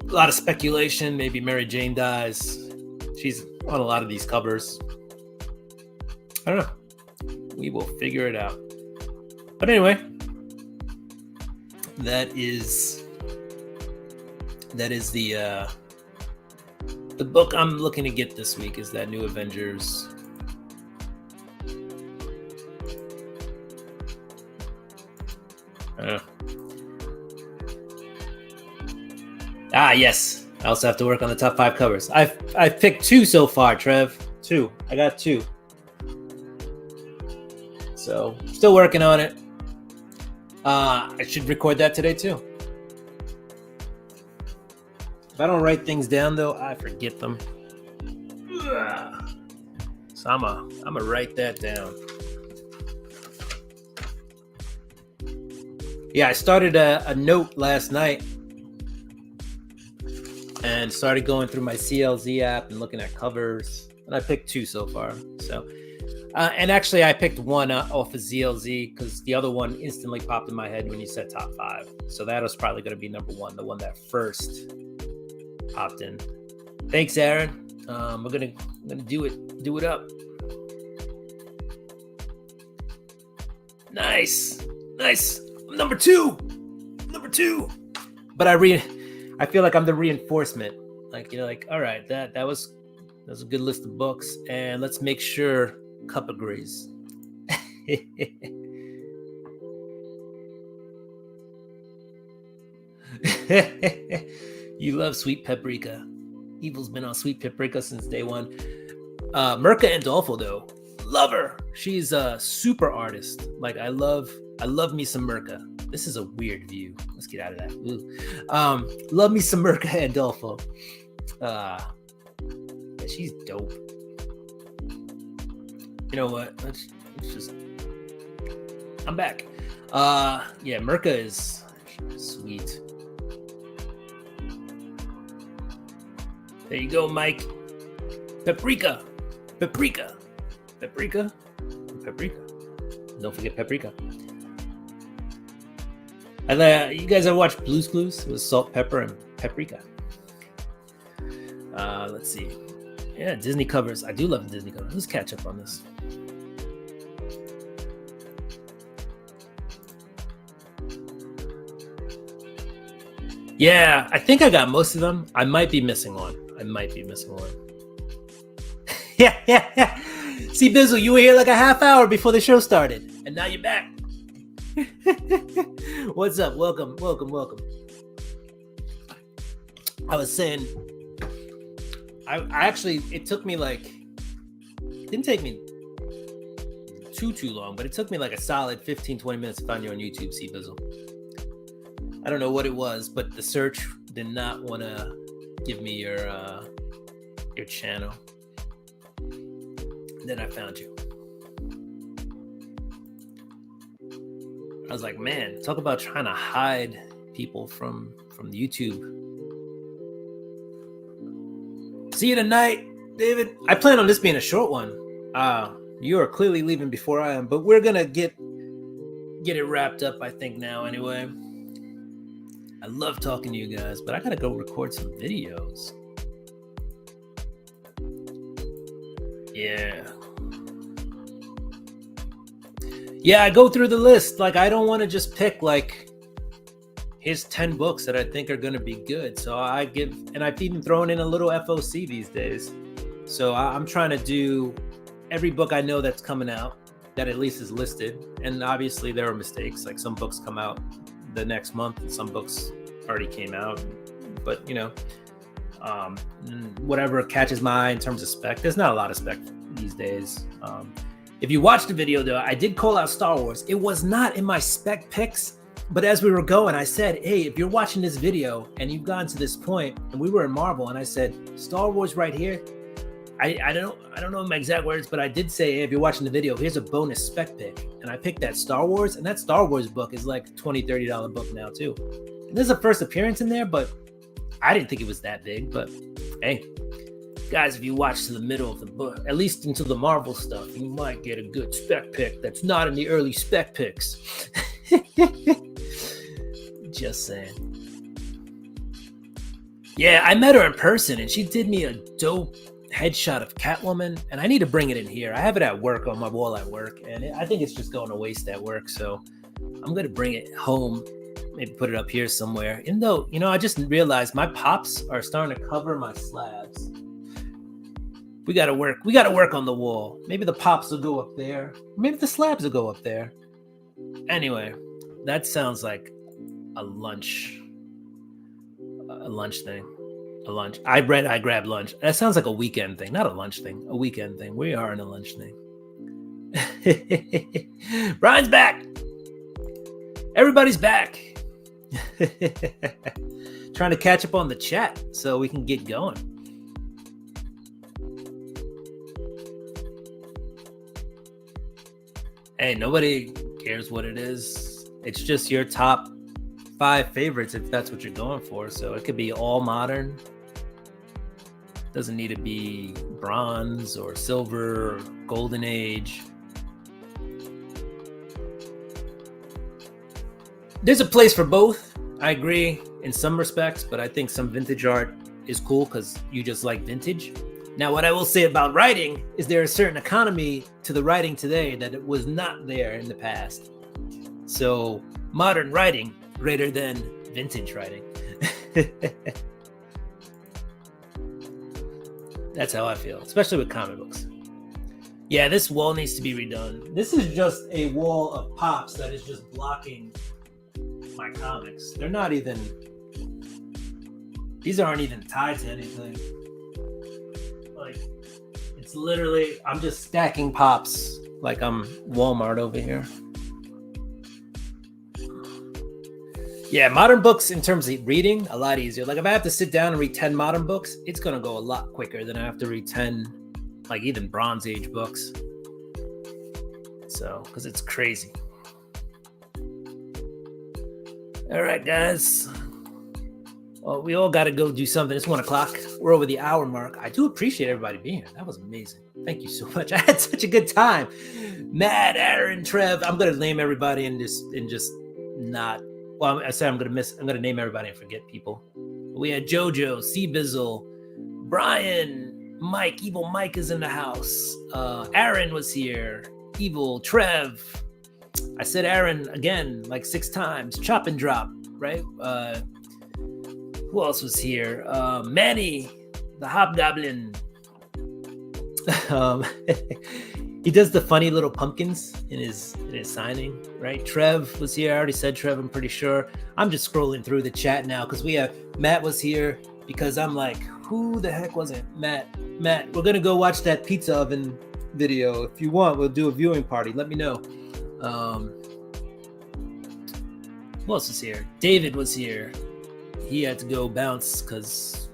A lot of speculation. Maybe Mary Jane dies. She's on a lot of these covers. I don't know. We will figure it out. But anyway, that is the book I'm looking to get this week is that New Avengers. Yes. I also have to work on the top 5 covers. I've picked 2 so far, Trev. 2. I got 2. So still working on it. I should record that today too. If I don't write things down though, I forget them. So I'm gonna write that down. Yeah, I started a note last night and started going through my CLZ app and looking at covers. And I picked 2 so far. So, and actually I picked 1 off of ZLZ because the other one instantly popped in my head when you said top 5. So that was probably going to be number 1, the one that first popped in. Thanks, Aaron. We're gonna do it up. Nice. Number 2. But I feel like I'm the reinforcement. Like, you're like, all right, that was a good list of books, and let's make sure Cup agrees. You love Sweet Paprika. Evil's been on Sweet Paprika since day 1. Mirka Andolfo, though, love her. She's a super artist. Like, I love me some Mirka. This is a weird view. Let's get out of that. Love me some Mirka Andolfo. Yeah, she's dope. You know what? Let's just. I'm back. Yeah, Mirka is sweet. There you go, Mike. Paprika. Don't forget paprika. You guys ever watched Blue's Clues? It was salt, pepper, and paprika. Let's see. Yeah, Disney covers. I do love the Disney covers. Let's catch up on this. Yeah, I think I got most of them. I might be missing one. Yeah. See, Bizzle, you were here like a half hour before the show started, and now you're back. What's up? Welcome. I was saying, I actually, it took me didn't take me too long, but it took me like a solid 15-20 minutes to find you on YouTube, C Bizzle. I don't know what it was, but the search did not want to give me your channel. Then I found you. I was like, man, talk about trying to hide people from the YouTube. See you tonight, David. I plan on this being a short one. You are clearly leaving before I am, but we're gonna get it wrapped up, I think, now anyway. I love talking to you guys, but I gotta go record some videos. Yeah, I go through the list. Like, I don't want to just pick here's 10 books that I think are going to be good. So I've even thrown in a little FOC these days. So I'm trying to do every book I know that's coming out that at least is listed. And obviously there are mistakes. Like, some books come out the next month and some books already came out. But, whatever catches my eye in terms of spec. There's not a lot of spec these days. If you watched the video, though, I did call out Star Wars. It was not in my spec picks, but as we were going, I said, hey, if you're watching this video and you've gotten to this point, and we were in Marvel, and I said, Star Wars right here. I don't know my exact words, but I did say, hey, if you're watching the video, here's a bonus spec pick. And I picked that Star Wars, and that Star Wars book is like $20, $30 book now, too. And there's a first appearance in there, but I didn't think it was that big, but hey. Guys, if you watch to the middle of the book, at least into the Marvel stuff, you might get a good spec pick that's not in the early spec picks. Just saying. Yeah, I met her in person, and she did me a dope headshot of Catwoman, and I need to bring it in here. I have it at work, on my wall at work, and I think it's just going to waste at work, so I'm going to bring it home, maybe put it up here somewhere. Even though, I just realized my pops are starting to cover my slabs. We gotta work on the wall. Maybe the pops will go up there. Maybe the slabs will go up there. Anyway, that sounds like a lunch thing. A lunch. I grab lunch. That sounds like a weekend thing, not a lunch thing. A weekend thing. We are in a lunch thing. Brian's back. Everybody's back. Trying to catch up on the chat so we can get going. Hey, nobody cares what it is. It's just your top 5 favorites if that's what you're going for. So it could be all modern. Doesn't need to be bronze or silver or golden age. There's a place for both. I agree in some respects, but I think some vintage art is cool because you just like vintage. Now, what I will say about writing is there is a certain economy to the writing today that it was not there in the past. So modern writing greater than vintage writing. That's how I feel, especially with comic books. Yeah, this wall needs to be redone. This is just a wall of pops that is just blocking my comics. They're not even, these aren't even tied to anything. Like, it's literally, I'm just stacking pops like I'm Walmart over here. Yeah, modern books in terms of reading, a lot easier. Like if I have to sit down and read 10 modern books, it's going to go a lot quicker than I have to read 10, like even Bronze Age books. So, because it's crazy. All right, guys. Well, we all got to go do something. It's 1 o'clock. We're over the hour mark. I do appreciate everybody being here. That was amazing. Thank you so much. I had such a good time. Matt, Aaron, Trev. I'm going to name everybody and just not. Well, I said I'm gonna name everybody and forget people. We had Jojo, C-Bizzle, Brian, Mike. Evil Mike is in the house. Aaron was here. Evil, Trev. I said Aaron again like 6 times. Chop and Drop, right? Who else was here? Manny, the Hobgoblin. He does the funny little pumpkins in his signing, right? Trev was here. I already said Trev, I'm pretty sure. I'm just scrolling through the chat now because we have Matt was here because I'm like, who the heck was it? Matt, we're gonna go watch that pizza oven video. If you want, we'll do a viewing party. Let me know. Who else is here? David was here. He had to go bounce because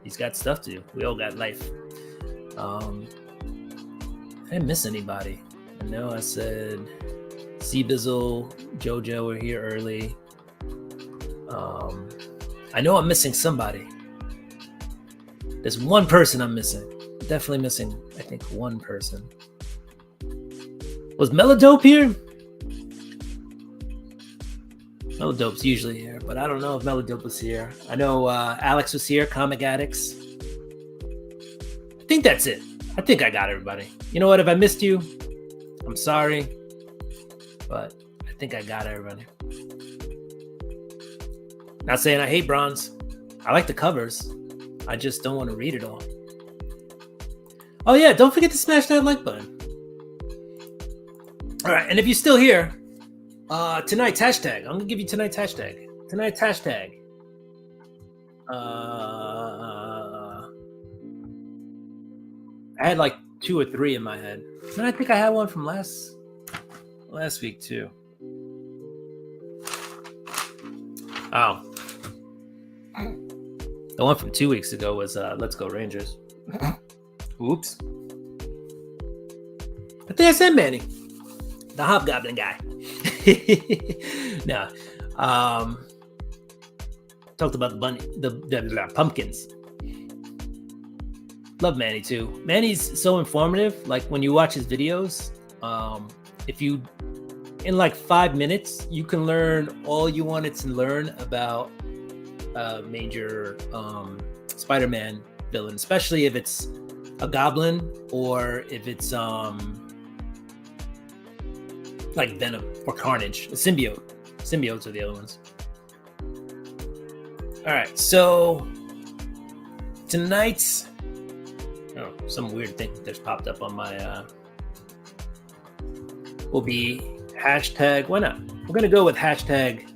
he's got stuff to do. We all got life. I didn't miss anybody. I know I said C-Bizzle, Jojo were here early. I know I'm missing somebody. There's one person I'm missing. Definitely missing, I think, one person. Was Melodope here? Melodope's usually here, but I don't know if Melodope was here. I know Alex was here, Comic Addicts. I think that's it. I think I got everybody. You know what? If I missed you, I'm sorry. But I think I got everybody. Not saying I hate bronze. I like the covers. I just don't want to read it all. Oh yeah, don't forget to smash that like button. All right, and if you're still here, tonight's hashtag. I'm gonna give you tonight's hashtag. Tonight's hashtag. I had like 2 or 3 in my head. And I think I had one from last week too. Oh. The one from 2 weeks ago was Let's Go Rangers. Oops. I think I said Manny. The Hobgoblin guy. No. Talked about the pumpkins. Love Manny too. Manny's so informative. Like when you watch his videos, if you, in like 5 minutes, you can learn all you wanted to learn about a major Spider-Man villain, especially if it's a goblin or if it's like Venom or Carnage, a symbiote. Symbiotes are the other ones. All right, so tonight's some weird thing that's popped up on my will be hashtag. Why not? We're gonna go with hashtag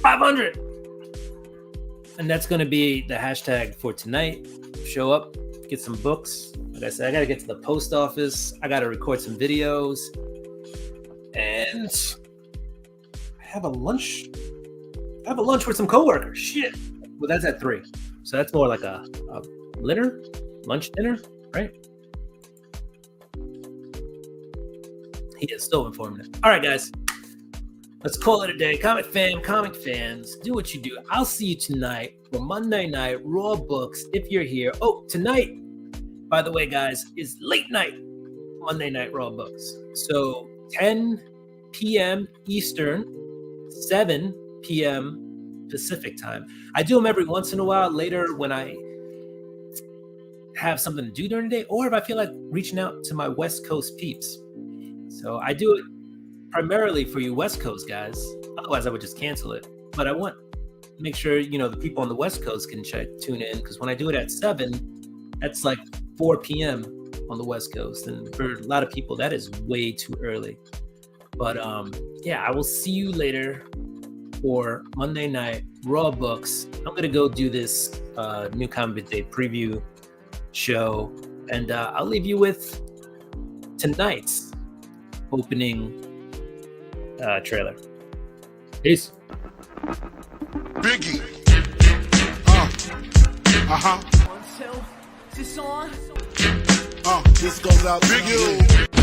500. And that's going to be the hashtag for tonight. Show up, get some books. Like I said, I got to get to the post office. I got to record some videos. And I have a lunch. I have a lunch with some coworkers. Shit. Well, that's at 3. So that's more like a lunch dinner, right? He is so informative. All right, guys. Let's call it a day. Comic fans, do what you do. I'll see you tonight for Monday night Raw Books if you're here. Oh, tonight, by the way, guys, is late night Monday night Raw Books. So 10 p.m. Eastern, 7 p.m. Pacific time. I do them every once in a while later when I have something to do during the day or if I feel like reaching out to my West Coast peeps. So I do it primarily for you West Coast guys. Otherwise, I would just cancel it. But I want to make sure, the people on the West Coast can tune in because when I do it at 7, that's like 4 p.m. on the West Coast. And for a lot of people, that is way too early. But I will see you later for Monday night Raw Books. I'm going to go do this New Comic Day preview show. And I'll leave you with tonight's opening trailer. Peace.
Biggie. This goes out to Biggie.